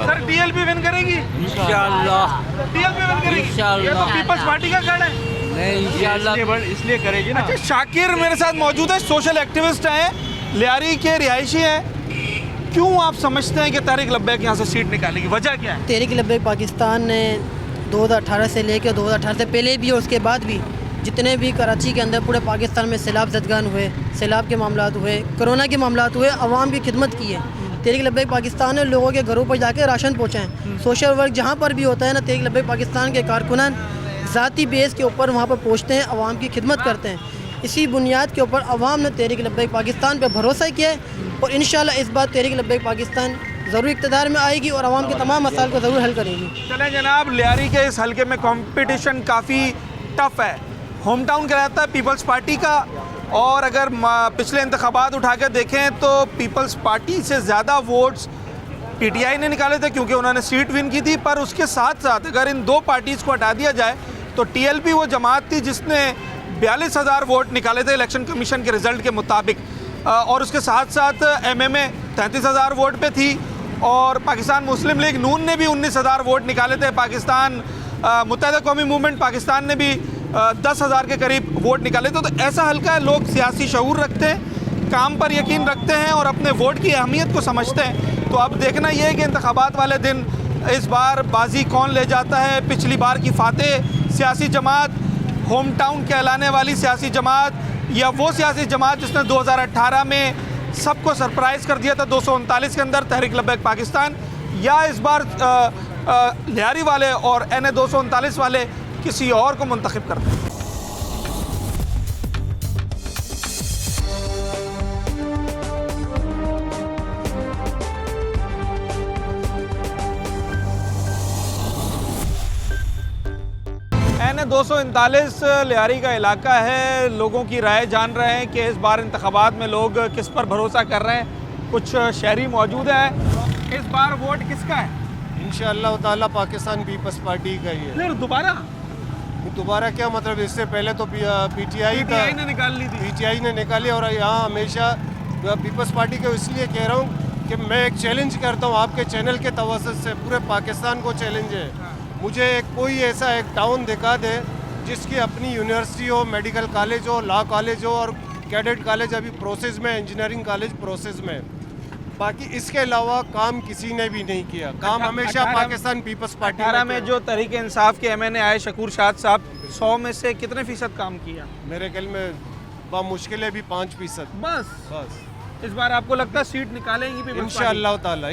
सर TLP विन करेगी इंशाल्लाह। TLP विन करेगी इंशाल्लाह। ये तो पीपल्स पार्टी का गढ़ है। नहीं इंशाल्लाह इसलिए करेगी ना। अच्छा, शाकिर मेरे साथ मौजूद है, सोशल एक्टिविस्ट हैं, लियारी के रिहायशी हैं। क्यों आप समझते हैं कि तहरीक लब्बैक यहाँ से सीट निकालेगी? वजह क्या है? तहरीक लब्बैक पाकिस्तान ने 2018 से लेकर 2018 से पहले भी और उसके बाद भी जितने भी कराची के अंदर पूरे पाकिस्तान में सैलाब ज़दगान हुए, सैलाब के मामलात हुए, कोरोना के मामलात हुए, आवाम की खिदमत की है। तहरीक लब्बैक पाकिस्तान ने लोगों के घरों पर जाके राशन पहुँचाएँ। सोशल वर्क जहाँ पर भी होता है ना, तहरीक लब्बैक पाकिस्तान के कारकुनान ज़ाती बेस के ऊपर वहाँ पर पहुँचते हैं, आवाम की खिदमत करते हैं। इसी बुनियाद के ऊपर आवाम ने तहरीक लब्बैक पाकिस्तान पर भरोसा किया है और इंशाल्लाह इस बार तहरीक लब्बैक पाकिस्तान ज़रूर इक़्तिदार में आएगी और आवाम के तमाम मसाइल को ज़रूर हल करेगी। चलें जनाब, लियारी के इस हल्के में कंपटीशन काफ़ी टफ है। होम टाउन कहलाता है पीपल्स पार्टी का, और अगर पिछले इंतखाबात उठा के देखें तो पीपल्स पार्टी से ज़्यादा वोट्स PTI ने निकाले थे क्योंकि उन्होंने सीट विन की थी। पर उसके साथ साथ अगर इन 2 पार्टीज़ को हटा दिया जाए तो TLP वो जमात थी जिसने 42,000 वोट निकाले थे इलेक्शन कमीशन के रिजल्ट के मुताबिक, और उसके साथ साथ MMA 33,000 वोट पे थी, और पाकिस्तान मुस्लिम लीग नून ने भी 19,000 वोट निकाले थे। पाकिस्तान मुत्तहिदा कौमी मूवमेंट पाकिस्तान ने भी 10,000 के करीब वोट निकाले थे। तो ऐसा हल्का है, लोग सियासी शऊर रखते हैं, काम पर यकीन रखते हैं और अपने वोट की अहमियत को समझते हैं। तो अब देखना ये है कि इंतखाबात वाले दिन इस बार बाजी कौन ले जाता है। पिछली बार की फातेह सियासी जमात, होम टाउन कहलाने वाली सियासी जमात, या वो सियासी जमात जिसने 2018 में सबको सरप्राइज़ कर दिया था 239 के अंदर, तहरीक लब्बैक पाकिस्तान, या इस बार लियारी वाले और NA 239 वाले किसी और को मुंतखब करते हैं। NA 239 लियारी का इलाका है। लोगों की राय जान रहे हैं कि इस बार इंतखाबात में लोग किस पर भरोसा कर रहे हैं। कुछ शहरी मौजूद है। इस बार वोट किसका है? इंशाअल्लाह ताला पाकिस्तान पीपल्स पार्टी का ही है। फिर दोबारा क्या मतलब, इससे पहले तो PTI ने निकाल ली थी। PTI ने निकाली, और यहाँ हमेशा पीपल्स पार्टी को इसलिए कह रहा हूँ कि मैं एक चैलेंज करता हूँ आपके चैनल के तवज्जुह से, पूरे पाकिस्तान को चैलेंज है। मुझे कोई ऐसा एक टाउन दिखा दे जिसकी अपनी यूनिवर्सिटी हो, मेडिकल कॉलेज हो, लॉ कॉलेज हो, और कैडेट कॉलेज अभी प्रोसेस में, इंजीनियरिंग कॉलेज प्रोसेस में। बाकी इसके अलावा काम किसी ने भी नहीं किया। काम हमेशा पाकिस्तान पीपल्स पार्टी 18 में जो तहरीक इंसाफ के MNA आए शकूर शाद साहब, 100 में से कितने फीसद काम किया? मेरे ख्याल में बामुश्किल है भी 5%। बस इस बार आपको लगता है सीट निकालेंगी भी? इंशाअल्लाह ताला।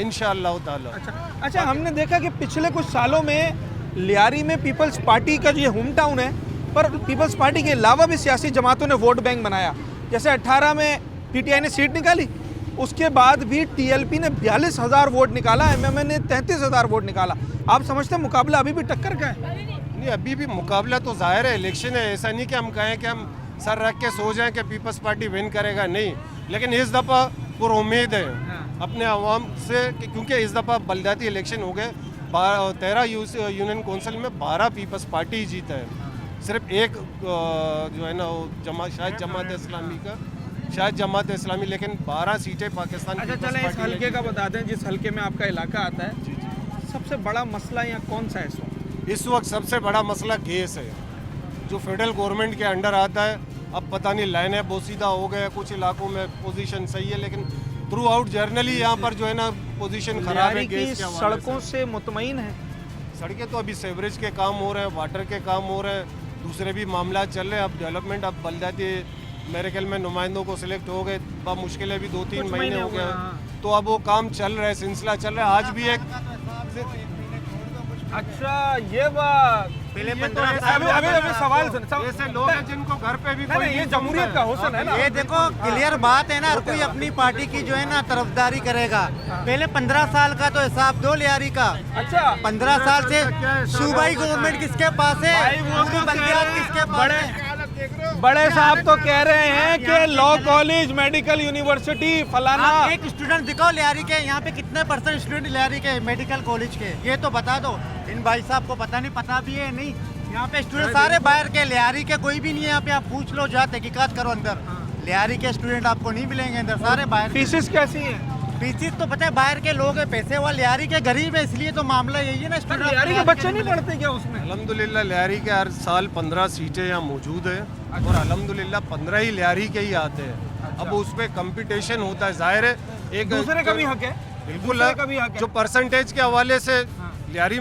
अच्छा, हमने देखा कि पिछले कुछ सालों में लियारी में पीपल्स पार्टी का ये होम टाउन है, पर पीपल्स पार्टी के अलावा भी सियासी जमातों ने वोट बैंक बनाया। जैसे 18 में PTI ने सीट निकाली, उसके बाद भी TLP ने 42,000 वोट निकाला, MMA ने 33,000 वोट निकाला। आप समझते हैं मुकाबला अभी भी टक्कर का है? नहीं, अभी भी मुकाबला तो जाहिर है, इलेक्शन है। ऐसा नहीं कि हम कहें कि हम सर रख के सो जाएं कि पीपल्स पार्टी विन करेगा, नहीं। लेकिन इस दफ़ा पुरुम्मीद है अपने आवाम से, क्योंकि इस दफ़ा बलदियाती इलेक्शन हो गए। 13 यूनियन कौंसिल में 12 पीपल्स पार्टी जीता है। सिर्फ एक जो है ना वो शायद जमात इस्लामी, लेकिन 12 सीटें पाकिस्तान। अच्छा, चलें इस हल्के का बता दें, जिस हल्के में आपका इलाका आता है। सबसे बड़ा मसला यहाँ कौन सा है इस वक्त? सबसे बड़ा मसला गैस है, जो फेडरल गवर्नमेंट के अंडर आता है। अब पता नहीं लाइनें बोसीदा हो गए, कुछ इलाकों में पोजीशन सही है, लेकिन थ्रू आउट जर्नली यहाँ पर जो है ना पोजीशन खराब है। गैस की सड़कों से मुतमईन है? सड़कें तो अभी सेवरेज के काम हो रहे हैं, वाटर के काम हो रहे हैं, दूसरे भी मामला चल रहे हैं। अब डेवलपमेंट, अब बलदियाती मेरे ख्याल में नुमाइंदों को सिलेक्ट हो गए, बहुत मुश्किल है, अभी 2-3 महीने हो गए, तो अब वो काम चल रहा है, सिलसिला चल रहा है। आज भी एक अच्छा, ये बात पहले 15 अभी सवाल ऐसे लोग हैं जिनको घर पे भी कोई, ये जमहूरियत का हुस्न है ना। ये देखो क्लियर बात है ना, हर कोई अपनी पार्टी की जो है ना तरफदारी करेगा। पहले 15 साल का तो हिसाब दो लियारी का। अच्छा, 15 साल से सूबाई गवर्नमेंट किसके पास है, किसके पास है? बड़े साहब तो कह रहे हैं कि लॉ कॉलेज, मेडिकल यूनिवर्सिटी, फलाना। एक स्टूडेंट दिखाओ लियारी के, यहाँ पे कितने % स्टूडेंट लियारी के मेडिकल कॉलेज के, ये तो बता दो। इन भाई साहब को पता नहीं, पता भी है नहीं। यहाँ पे स्टूडेंट सारे बाहर के, लियारी के कोई भी नहीं है यहाँ पे। आप पूछ लो, जा तहकीकात करो अंदर, लियारी के स्टूडेंट आपको नहीं मिलेंगे अंदर, सारे बाहर। फीसिस कैसी है? फीसिस तो पता है बाहर के लोग हैं, पैसे वाले, लियारी के गरीब है, इसलिए तो मामला यही है ना। स्टूडेंट लियारी के बच्चे नहीं पढ़ते क्या उसमें? अल्हम्दुलिल्लाह लियारी के हर साल 15 सीटें यहाँ मौजूद है, और अल्हम्दुलिल्लाह 15 ही लियारी के ही आते हैं। अब उस पर कंपटीशन होता है, जाहिर है एक दूसरे का भी हक है, बिल्कुल। जो परसेंटेज के हवाले से लियारी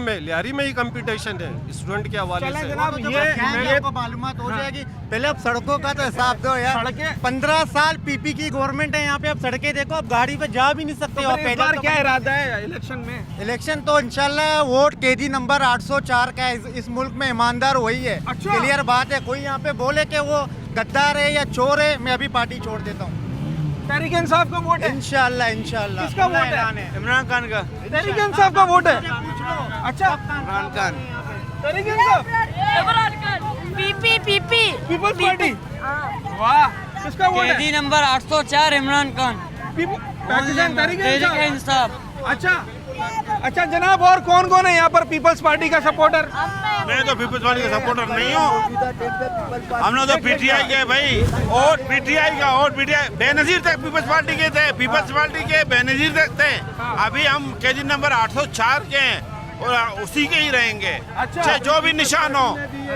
में ही कंपटीशन है, स्टूडेंट के हवाले से। जनाब, ये को मालूमात हो जाएगी। पहले अब सड़कों का तो हिसाब दो यार। 15 साल PP की गवर्नमेंट है यहाँ पे, अब सड़कें देखो, अब गाड़ी पे जा भी नहीं सकते हो। तो क्या इरादा है इलेक्शन में? इलेक्शन तो इंशाल्लाह वोट KG नंबर 804 का है। इस मुल्क में ईमानदार वही है। अच्छा। क्लियर बात है। कोई यहाँ पे बोले कि वो गद्दार है या चोर है, मैं अभी पार्टी छोड़ देता हूँ। तहरीक इंसाफ का वोट है? इंशाल्लाह। किसका वोट है? इमरान खान का। तहरीक इंसाफ का वोट है? अच्छा, इमरान खान। Tehreek Insaf, peoples party. वाह, किसका वोट है? KG number 804 Imran Khan, Pakistan Tehreek Insaf. इंसाफ। अच्छा, अच्छा जनाब, और कौन कौन है यहाँ पर पीपल्स पार्टी का सपोर्टर? मैं तो पीपल्स पार्टी का सपोर्टर नहीं हूँ। हम लोग तो पीटीआई के भाई, और पीटीआई का, और पीटीआई बेनजीर तक पीपल्स पार्टी के थे, पीपल्स पार्टी के बेनजीर तक थे। अभी हम केजी नंबर 804 के हैं और उसी के ही रहेंगे। अच्छा, जो भी निशान हो,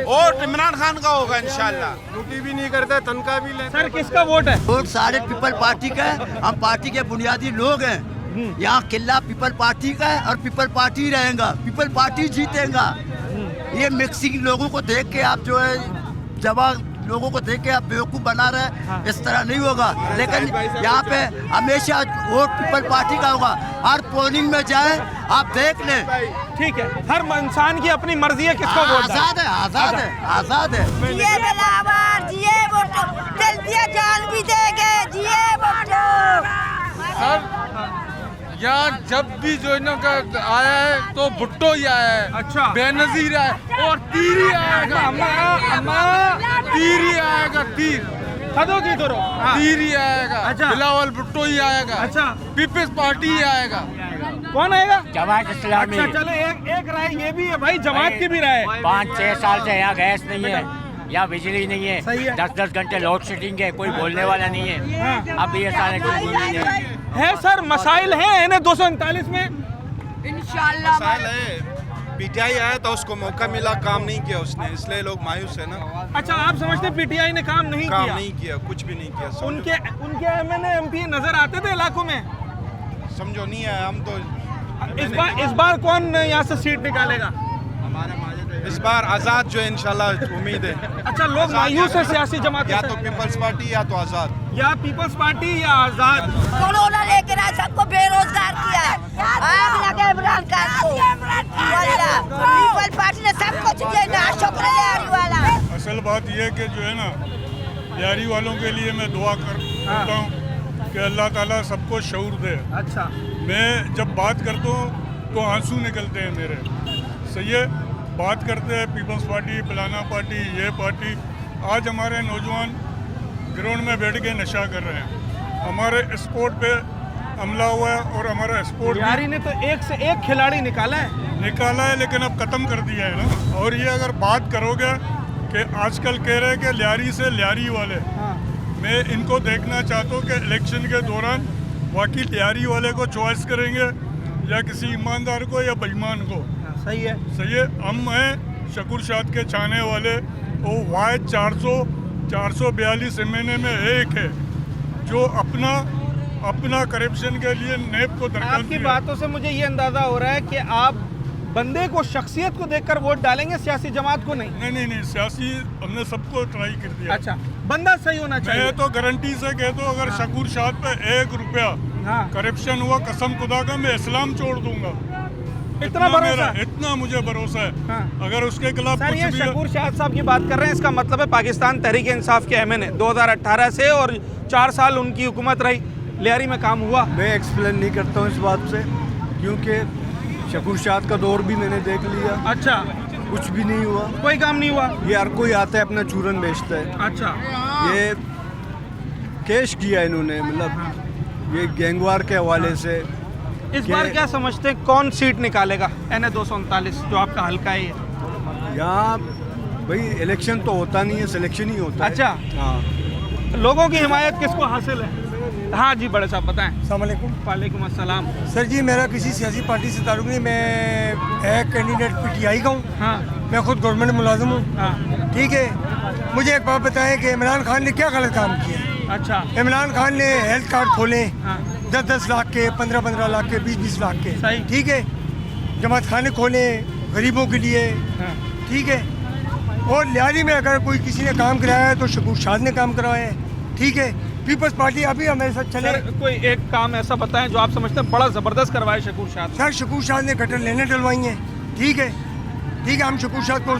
और इमरान खान का होगा इंशाल्लाह। ड्यूटी भी नहीं करता, तनख्वाह भी लेता। सर किसका वोट है? वोट सारे पीपल पार्टी का है। हम पार्टी के बुनियादी लोग हैं। यहाँ किला पीपल पार्टी का है और पीपल पार्टी रहेगा, पीपल पार्टी जीतेगा। ये मिक्सिंग लोगों को देख के आप जो है जवाब लोगों को देख के आप बेवकूफ़ बना रहे हैं, इस तरह नहीं होगा। लेकिन यहाँ पे हमेशा वोट पीपल पार्टी का होगा। हर पोलिंग में जाए आप देख लें। ठीक है, हर इंसान की अपनी मर्जी है किसको वोट डालें। आज़ाद है, आज़ाद है, आज़ाद है। जिए बिलावर, जिए वोटो, दिल दिया जान भी देंगे, जिए वोटो। सर यहाँ जब भी जो इन्हों का आया है तो भुट्टो ही आया है। अच्छा, बेनजीर आया है और तीर ही आएगा। तीर ही आएगा, तीर तीर ही आएगा। अच्छा, बिलावल भुट्टो ही आएगा। अच्छा, पीपल्स पार्टी ही आएगा। कौन आएगा? जमात इस्लामी। अच्छा चलो, एक राय ये भी है भाई, जमात की भी राय है। 5-6 साल से यहाँ गैस नहीं है, यहाँ बिजली नहीं है, 10-10 घंटे लोड शेडिंग है, कोई बोलने वाला नहीं है। अब ये सारे है सर, मसाइल हैं इन्हें 239 में इंशाल्लाह। पीटीआई आया तो उसको मौका मिला, काम नहीं किया उसने, इसलिए लोग मायूस है ना। अच्छा, आप समझते पीटीआई ने काम नहीं किया, कुछ भी नहीं किया। उनके एमएनए एमपी नजर आते थे इलाकों में, समझो नहीं आया। हम तो इस बार कौन यहाँ से सीट निकालेगा? इस बार आज़ाद जो है इंशाल्लाह, उम्मीद है। अच्छा, लोग मायूस है सियासी जमात या तो पीपल्स पार्टी या तो आज़ाद, या पीपल्स पार्टी या आज़ाद। कोरोना लेकर आज सबको बेरोजगार किया है। आग लगे इमरान खान को। पीपल पार्टी ने सब कुछ दिया ना, शुक्रिया वाला। असल बात यह है कि जो है ना, लियारी वालों के लिए मैं दुआ करता हूँ कि अल्लाह ताला सबको शऊर दे। अच्छा, मैं जब बात करता हूँ तो आंसू निकलते हैं मेरे। सही है, बात करते हैं पीपल्स पार्टी, फलाना पार्टी, ये पार्टी। आज हमारे नौजवान ग्राउंड में बैठ के नशा कर रहे हैं। हमारे स्पोर्ट पे हमला हुआ है और हमारा स्पोर्ट लियारी ने तो एक से एक खिलाड़ी निकाला है, लेकिन अब ख़त्म कर दिया है ना। और ये अगर बात करोगे कि आजकल कह रहे हैं कि लियारी से लियारी वाले, मैं इनको देखना चाहता हूँ कि इलेक्शन के दौरान वाकई लियारी वाले को चॉइस करेंगे या किसी ईमानदार को या बेईमान को। सही है, सही है। हम हैं शकूर शाद के चाहने वाले। वो वाहिद 442 एमएनए में एक है जो अपना करप्शन के लिए नेब को दरकार। आपकी बातों से मुझे ये अंदाजा हो रहा है कि आप बंदे को, शख्सियत को देखकर वोट डालेंगे, सियासी जमात को नहीं। नहीं, सियासी हमने सबको ट्राई कर दिया। अच्छा, बंदा सही होना चाहिए। मैं तो गारंटी से कहता हूँ, अगर शकूर शाद पे 1 रुपया करप्शन हुआ, कसम खुदा का मैं इस्लाम छोड़ दूंगा। इतना भरोसा? इतना मुझे भरोसा है। अगर उसके खिलाफ सर, ये शकूर शाद साहब की बात कर रहे हैं, इसका मतलब है पाकिस्तान तहरीक इंसाफ के एमएनए 2018 से, और 4 साल उनकी हुकूमत रही, लियारी में काम हुआ। मैं एक्सप्लेन नहीं करता हूँ इस बात से, क्योंकि शकूर शाद का दौर भी मैंने देख लिया। अच्छा, कुछ भी नहीं हुआ, कोई काम नहीं हुआ। ये हर कोई आता है अपना चूरन बेचता है। अच्छा, ये केस किया इन्होंने, मतलब ये गैंगवार के हवाले से। इस बार क्या समझते हैं, कौन सीट निकालेगा NA 239 जो आपका हल्का है? यहाँ भाई इलेक्शन तो होता नहीं है, सिलेक्शन ही होता है। अच्छा, हाँ। लोगों की हिमायत किसको हासिल है? हाँ जी, बड़े साहब बताएं। वालेकुम अस्सलाम। सर जी, मेरा किसी सियासी पार्टी से ताल्लुक नहीं, मैं एक कैंडिडेट पीटीआई का हूँ। हाँ। मैं खुद गवर्नमेंट मुलाजिम हूँ। हाँ। ठीक है, मुझे एक बात बताएं कि इमरान खान ने क्या गलत काम किया? अच्छा, इमरान खान ने हेल्थ कार्ड खोले 10-10 लाख के, 15-15 लाख के, 20-20 लाख के। ठीक है, जमात खाने खोले गरीबों के लिए। ठीक है, और लियारी में अगर कोई किसी ने काम कराया है तो शकूर शाद ने काम करवाया है। ठीक है, पीपल्स पार्टी अभी हमारे साथ चले। कोई एक काम ऐसा बताएं जो आप समझते हैं बड़ा ज़बरदस्त करवाए शकूर शाद? सर, शकूर शाद ने गटर लेने डलवाई हैं। ठीक है, हम शकूर शाद को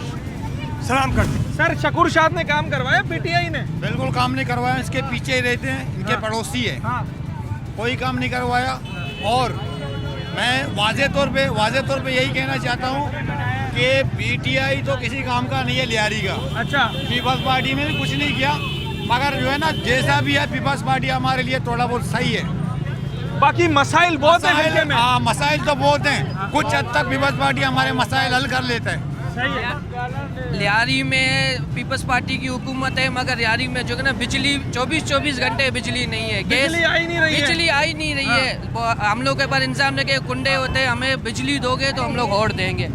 सलाम करते हैं। सर, शकूर शाद ने काम करवाया, पीटीआई ने बिल्कुल काम नहीं करवाया, इसके पीछे ही रहते हैं, इनके पड़ोसी है। कोई काम नहीं करवाया। और मैं वाज़े तौर पे यही कहना चाहता हूँ कि पीटीआई तो किसी काम का नहीं है लियारी का। अच्छा, पीपल्स पार्टी ने भी कुछ नहीं किया, मगर जो है ना, जैसा भी है पीपल्स पार्टी हमारे लिए थोड़ा बहुत सही है। बाकी मसाइल बहुत हैं हल्के में। हाँ, मसाइल तो बहुत हैं। कुछ हद तक पीपल्स पार्टी हमारे मसाइल हल कर लेता है। सही है। लियारी में पीपल्स पार्टी की हुकूमत है, मगर लियारी में जो है ना बिजली 24 घंटे बिजली नहीं है, बिजली आई नहीं रही है। बिजली आई नहीं रही है। हम लोग के पास इंतजाम ने के कुंडे होते हैं, हमें बिजली दोगे तो हम लोग और देंगे।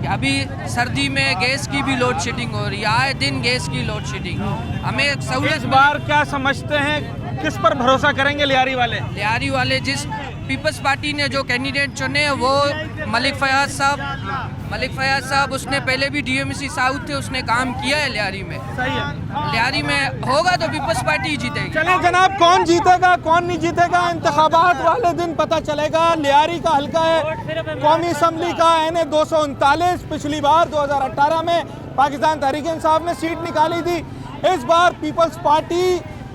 अभी सर्दी में गैस की भी लोड शेडिंग हो रही है, आए दिन गैस की लोड शेडिंग। हमें सहूलत इस बार क्या समझते हैं, किस पर भरोसा करेंगे लियारी वाले? लियारी वाले जिस पीपल्स पार्टी ने जो कैंडिडेट चुने हैं वो मलिक फयाज साहब उसने पहले भी डीएमसी साउथ थे, उसने काम किया है लियारी में। सही है। लियारी में होगा तो पीपल्स पार्टी ही जीतेगी। चलिए जनाब, कौन जीतेगा कौन नहीं जीतेगा इंतखाबात वाले दिन पता चलेगा। लियारी का हल्का है कौमी असम्बली का NA 239। पिछली बार 2018 में पाकिस्तान तहरीक इंसाफ ने सीट निकाली थी। इस बार पीपल्स पार्टी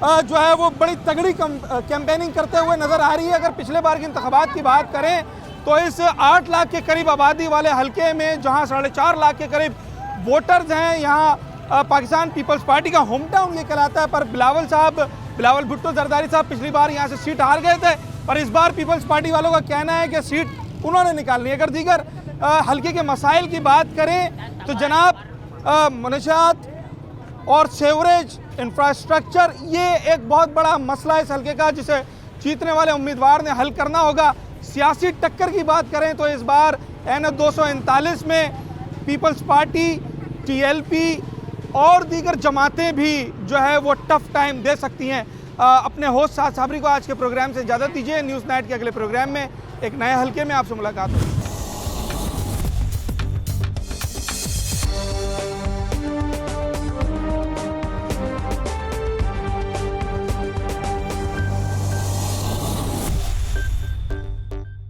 जो है वो बड़ी तगड़ी कैंपेनिंग करते हुए नजर आ रही है। अगर पिछले बार के इंतखाबात की बात करें तो इस 8 लाख के करीब आबादी वाले हल्के में जहां 4.5 लाख के करीब वोटर्स हैं, यहाँ पाकिस्तान पीपल्स पार्टी का होम टाउन ये कहलाता है। पर बिलावल भुट्टो जरदारी साहब पिछली बार यहाँ से सीट हार गए थे, पर इस बार पीपल्स पार्टी वालों का कहना है कि सीट उन्होंने निकालनी है। अगर दीगर हल्के के मसाइल की बात करें तो जनाब मनशियात और सेवरेज इंफ्रास्ट्रक्चर ये एक बहुत बड़ा मसला है इस हल्के का, जिसे जीतने वाले उम्मीदवार ने हल करना होगा। सियासी टक्कर की बात करें तो इस बार NA 239 में पीपल्स पार्टी, TLP और दीगर जमातें भी जो है वो टफ टाइम दे सकती हैं। अपने होस्ट साद साबरी को आज के प्रोग्राम से इजाज़त दीजिए। न्यूज़ नाइट के अगले प्रोग्राम में एक नए हल्के में आपसे मुलाकात होगी।